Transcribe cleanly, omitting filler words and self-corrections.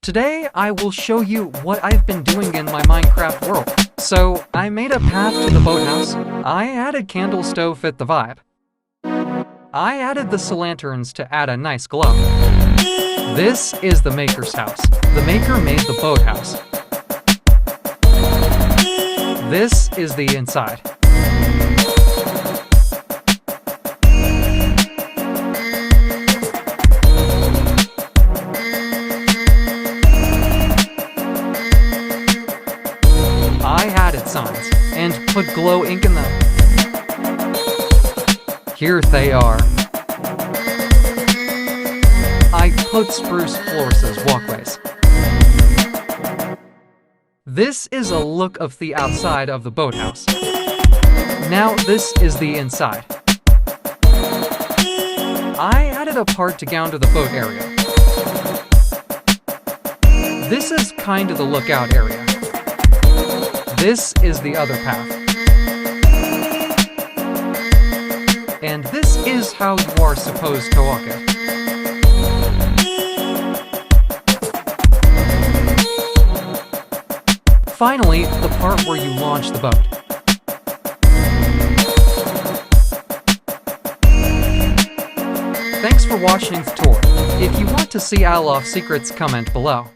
Today, I will show you what I've been doing in my Minecraft world. So, I made a path to the boathouse. I added candle stove fit the vibe. I added the lanterns to add a nice glow. This is the maker's house. The maker made the boathouse. This is the inside. I added signs and put glow ink in them. Here they are. I put spruce floors as walkways. This is a look of the outside of the boathouse. Now this is the inside. I added a part to go into the boat area. This is kind of the lookout area. This is the other path. And this is how you are supposed to walk it. Finally, the part where you launch the boat. Thanks for watching the tour. If you want to see Alof's secrets, comment below.